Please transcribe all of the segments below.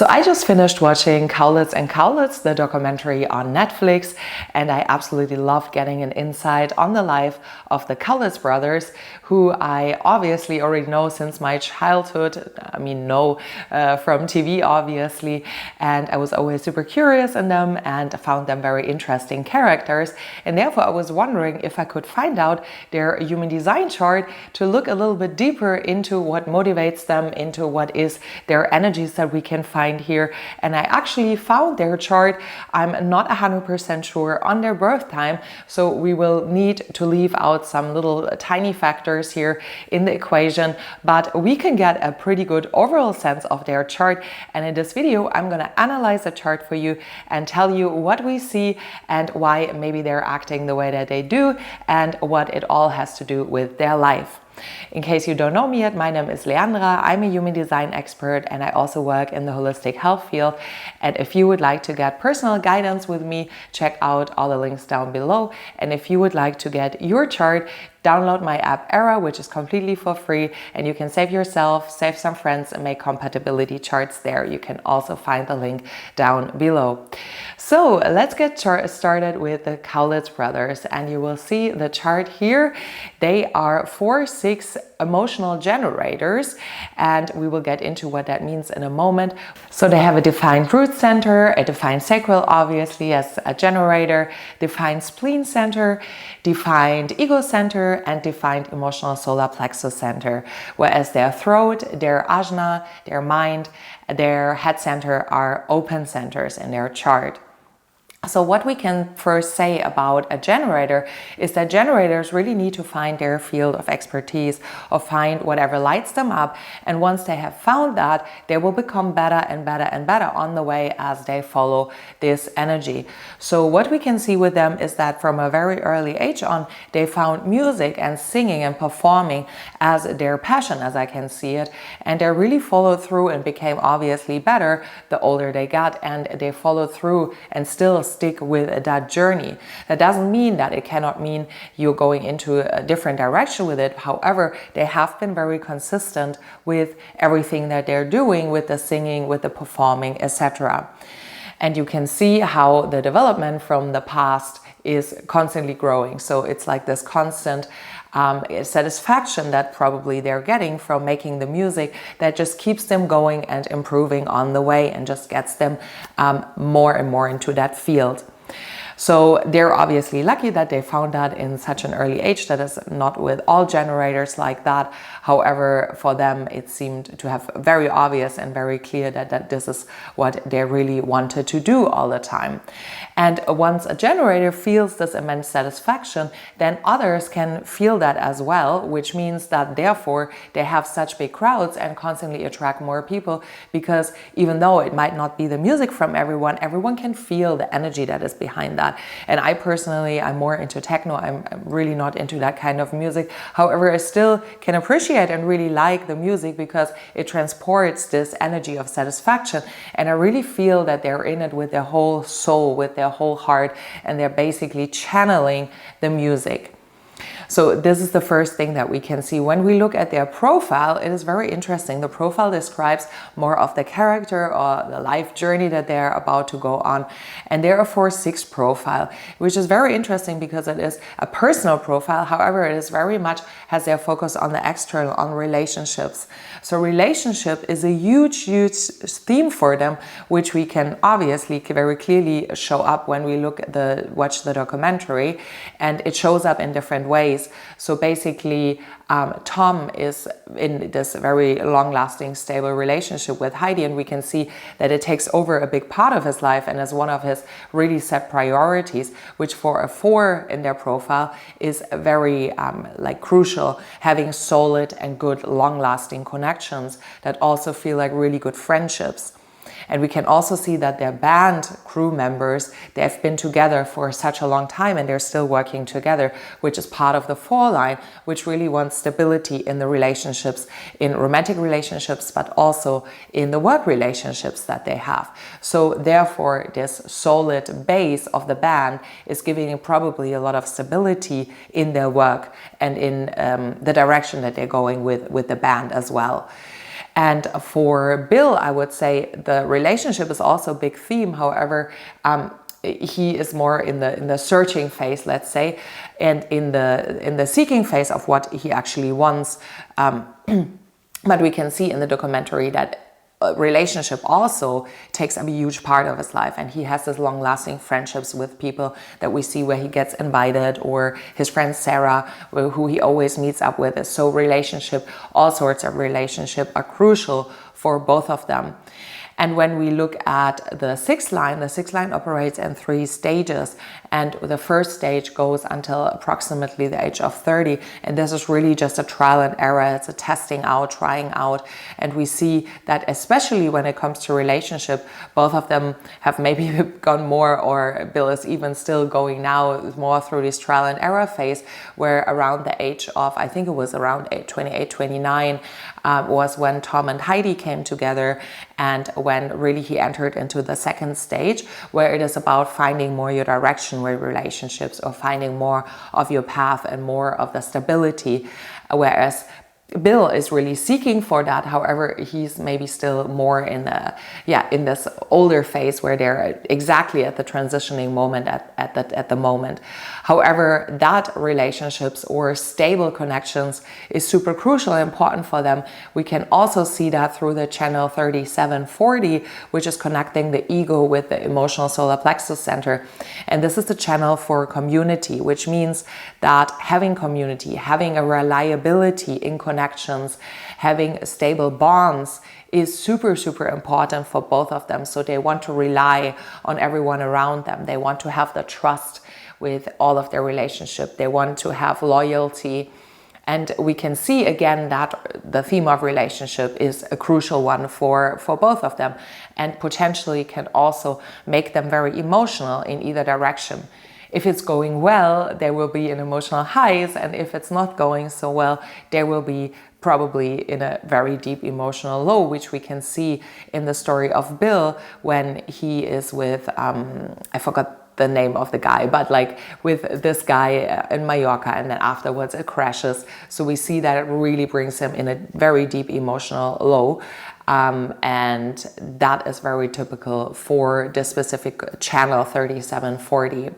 So I just finished watching Kaulitz and Kaulitz, the documentary on Netflix, and I absolutely loved getting an insight on the life of the Kaulitz brothers, who I obviously already know since my childhood. From TV obviously, and I was always super curious in them and found them very interesting characters, and therefore I was wondering if I could find out their human design chart to look a little bit deeper into what motivates them, into what is their energies that we can find here. And I actually found their chart. I'm not 100% sure on their birth time, so we will need to leave out some little tiny factors here in the equation, but we can get a pretty good overall sense of their chart. And in this video I'm going to analyze the chart for you and tell you what we see and why maybe they're acting the way that they do and what it all has to do with their life. In case you don't know me yet, my name is Leandra. I'm a human design expert and I also work in the holistic health field. And if you would like to get personal guidance with me, check out all the links down below. And if you would like to get your chart, download my app Era, which is completely for free, and you can save yourself, save some friends, and make compatibility charts there. You can also find the link down below. So let's get started with the Kaulitz brothers, and you will see the chart here. They are 4/6 emotional generators, and we will get into what that means in a moment. So they have a defined root center, a defined sacral obviously as a generator, defined spleen center, defined ego center, and defined emotional solar plexus center, whereas their throat, their ajna, their mind, their head center are open centers in their chart. So what we can first say about a generator is that generators really need to find their field of expertise or find whatever lights them up. And once they have found that, they will become better and better and better on the way as they follow this energy. So what we can see with them is that from a very early age on, they found music and singing and performing as their passion, as I can see it. And they really followed through and became obviously better the older they got, and they followed through and still stick with that journey. That doesn't mean that it cannot mean you're going into a different direction with it. However, they have been very consistent with everything that they're doing, with the singing, with the performing, etc. And you can see how the development from the past is constantly growing. So it's like this constant satisfaction that probably they're getting from making the music that just keeps them going and improving on the way and just gets them more and more into that field. So they're obviously lucky that they found that in such an early age. That is not with all generators like that. However, for them, it seemed to have very obvious and very clear that this is what they really wanted to do all the time. And once a generator feels this immense satisfaction, then others can feel that as well, which means that therefore they have such big crowds and constantly attract more people, because even though it might not be the music from everyone, everyone can feel the energy that is behind that. And I personally, I'm more into techno. I'm really not into that kind of music. However, I still can appreciate and really like the music because it transports this energy of satisfaction. And I really feel that they're in it with their whole soul, with their whole heart, and they're basically channeling the music. So this is the first thing that we can see. When we look at their profile, it is very interesting. The profile describes more of the character or the life journey that they're about to go on. And they're a 4/6 profile, which is very interesting because it is a personal profile. However, it is very much has their focus on the external, on relationships. So relationship is a huge theme for them, which we can obviously very clearly show up when we watch the documentary, and it shows up in different ways. So basically, Tom is in this very long-lasting, stable relationship with Heidi, and we can see that it takes over a big part of his life and is one of his really set priorities, which for a 4 in their profile is very crucial, having solid and good long-lasting connections that also feel like really good friendships. And we can also see that their band crew members, they've been together for such a long time and they're still working together, which is part of the 4 line, which really wants stability in the relationships, in romantic relationships, but also in the work relationships that they have. So therefore, this solid base of the band is giving probably a lot of stability in their work and in the direction that they're going with the band as well. And for Bill, I would say the relationship is also a big theme. However, he is more in the searching phase, let's say, and in the seeking phase of what he actually wants. But we can see in the documentary that relationship also takes a huge part of his life, and he has this long-lasting friendships with people that we see where he gets invited, or his friend Sarah, who he always meets up with. So relationship, all sorts of relationship are crucial for both of them. And when we look at the sixth line operates in 3 stages. And the first stage goes until approximately the age of 30. And this is really just a trial and error. It's a testing out, trying out. And we see that especially when it comes to relationship, both of them have maybe gone more, or Bill is even still going now more through this trial and error phase, where around the age of, I think it was around 28, 29, was when Tom and Heidi came together, and when really he entered into the second stage, where it is about finding more your direction with relationships, or finding more of your path and more of the stability, whereas Bill is really seeking for that. However, he's maybe still more in this older phase where they're exactly at the transitioning moment at the moment. However, that relationships or stable connections is super crucial and important for them. We can also see that through the channel 3740, which is connecting the ego with the emotional solar plexus center. And this is the channel for community, which means that having community, having a reliability in connections, having stable bonds is super, super important for both of them. So they want to rely on everyone around them. They want to have the trust with all of their relationship. They want to have loyalty. And we can see again that the theme of relationship is a crucial one for both of them, and potentially can also make them very emotional in either direction. If it's going well, there will be an emotional highs, and if it's not going so well, there will be probably in a very deep emotional low, which we can see in the story of Bill when he is with, I forgot the name of the guy, but like with this guy in Mallorca, and then afterwards it crashes. So we see that it really brings him in a very deep emotional low. And that is very typical for this specific channel 3740.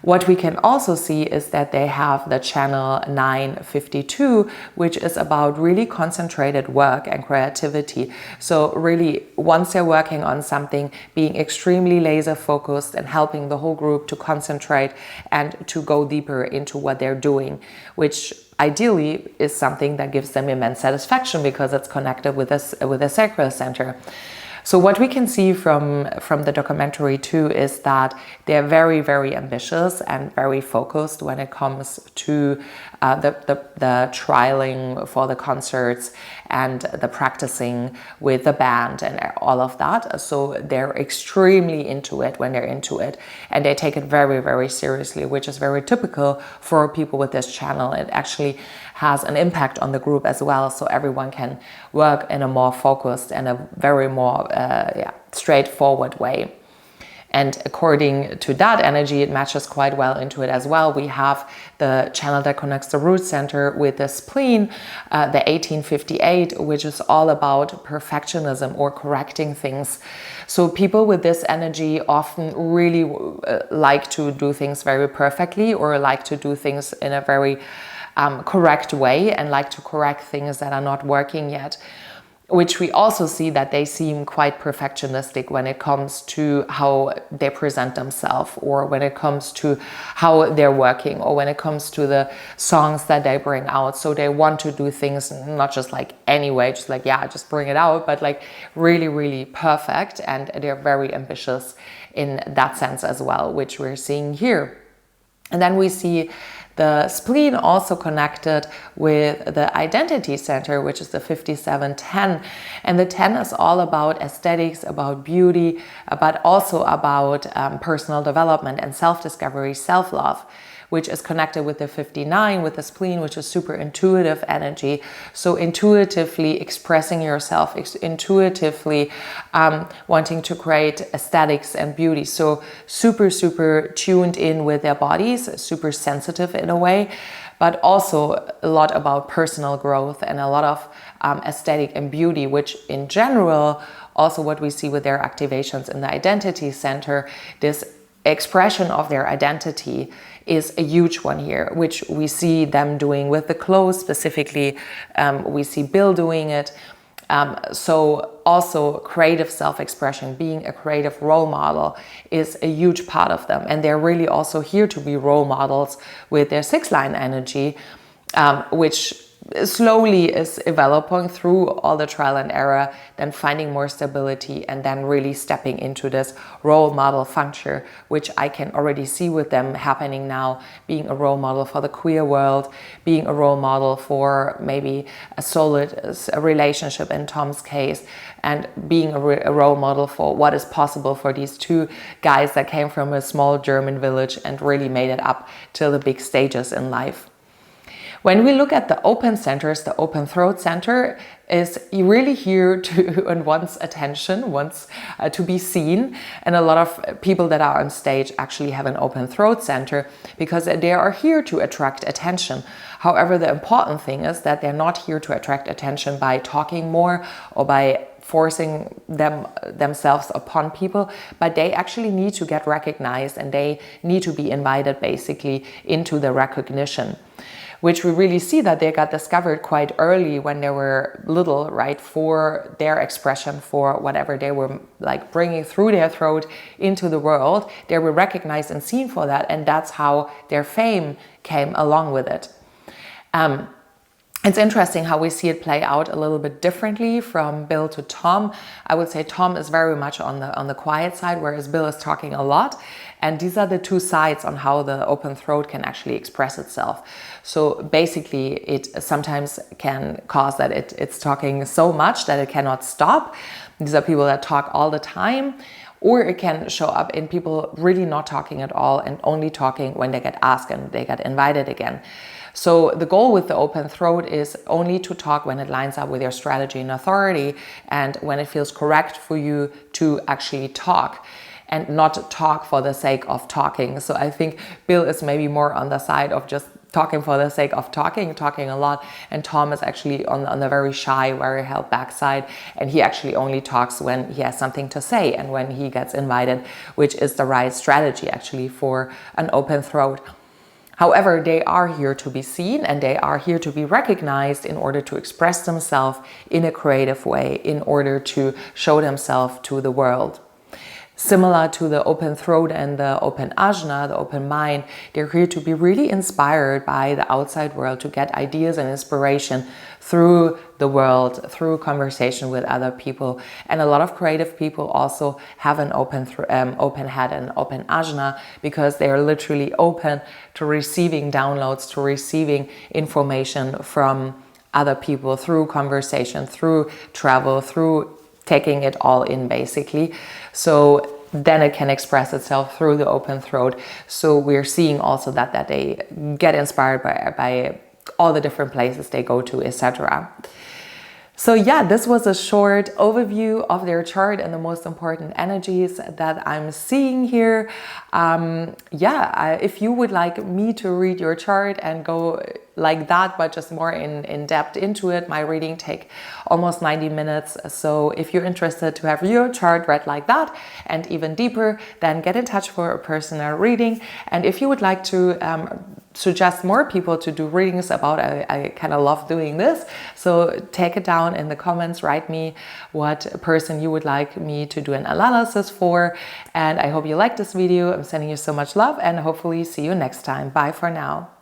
What we can also see is that they have the channel 952, which is about really concentrated work and creativity. So really, once they're working on something, being extremely laser focused and helping the whole group to concentrate and to go deeper into what they're doing, which ideally is something that gives them immense satisfaction because it's connected with the sacral center. So what we can see from the documentary too is that they're very, very ambitious and very focused when it comes to the trialing for the concerts and the practicing with the band and all of that. So they're extremely into it when they're into it, and they take it very, very seriously, which is very typical for people with this channel. It actually has an impact on the group as well, so everyone can work in a more focused and a very more straightforward way. And according to that energy, it matches quite well into it as well. We have the channel that connects the root center with the spleen, the 1858, which is all about perfectionism or correcting things. So people with this energy often really like to do things very perfectly, or like to do things in a very correct way, and like to correct things that are not working yet, which we also see that they seem quite perfectionistic when it comes to how they present themselves, or when it comes to how they're working, or when it comes to the songs that they bring out. So they want to do things not just like anyway, just like, yeah, just bring it out, but like really, really perfect. And they're very ambitious in that sense as well, which we're seeing here. And then we see the spleen also connected with the identity center, which is the 5710. And the 10 is all about aesthetics, about beauty, but also about personal development and self-discovery, self-love, which is connected with the 59, with the spleen, which is super intuitive energy. So intuitively expressing yourself, intuitively wanting to create aesthetics and beauty. So super, super tuned in with their bodies, super sensitive in a way, but also a lot about personal growth and a lot of aesthetic and beauty, which in general, also what we see with their activations in the identity center, this expression of their identity is a huge one here, which we see them doing with the clothes specifically. We see Bill doing it. So also creative self-expression, being a creative role model is a huge part of them. And they're really also here to be role models with their 6-line energy, which slowly is developing through all the trial and error, then finding more stability, and then really stepping into this role model function, which I can already see with them happening now, being a role model for the queer world, being a role model for maybe a solid relationship in Tom's case, and being a role model for what is possible for these two guys that came from a small German village and really made it up to the big stages in life. When we look at the open centers, the open throat center is really here to and wants attention, wants to be seen. And a lot of people that are on stage actually have an open throat center because they are here to attract attention. However, the important thing is that they're not here to attract attention by talking more or by forcing themselves upon people, but they actually need to get recognized and they need to be invited basically into the recognition, which we really see that they got discovered quite early when they were little, right, for their expression, for whatever they were like bringing through their throat into the world. They were recognized and seen for that, and that's how their fame came along with it. It's interesting how we see it play out a little bit differently from Bill to Tom. I would say Tom is very much on the quiet side, whereas Bill is talking a lot. And these are the two sides on how the open throat can actually express itself. So basically, it sometimes can cause that it's talking so much that it cannot stop. These are people that talk all the time. Or it can show up in people really not talking at all and only talking when they get asked and they get invited again. So the goal with the open throat is only to talk when it lines up with your strategy and authority and when it feels correct for you to actually talk and not talk for the sake of talking. So I think Bill is maybe more on the side of just talking for the sake of talking a lot, and Tom is actually on the very shy, very held back side, and he actually only talks when he has something to say and when he gets invited, which is the right strategy actually for an open throat. However, they are here to be seen and they are here to be recognized in order to express themselves in a creative way, in order to show themselves to the world. Similar to the open throat and the open ajna, the open mind, they're here to be really inspired by the outside world, to get ideas and inspiration through the world, through conversation with other people. And a lot of creative people also have an open head and open ajna because they are literally open to receiving downloads, to receiving information from other people through conversation, through travel, through taking it all in basically. So then it can express itself through the open throat. So we're seeing also that they get inspired by all the different places they go to, etc. So yeah, this was a short overview of their chart and the most important energies that I'm seeing here. If you would like me to read your chart and go like that, but just more in depth into it, my reading take almost 90 minutes. So if you're interested to have your chart read like that and even deeper, then get in touch for a personal reading. And if you would like to suggest more people to do readings about, I kind of love doing this, so take it down in the comments, write me what person you would like me to do an analysis for. And I hope you liked this video. I'm sending you so much love and hopefully see you next time. Bye for now.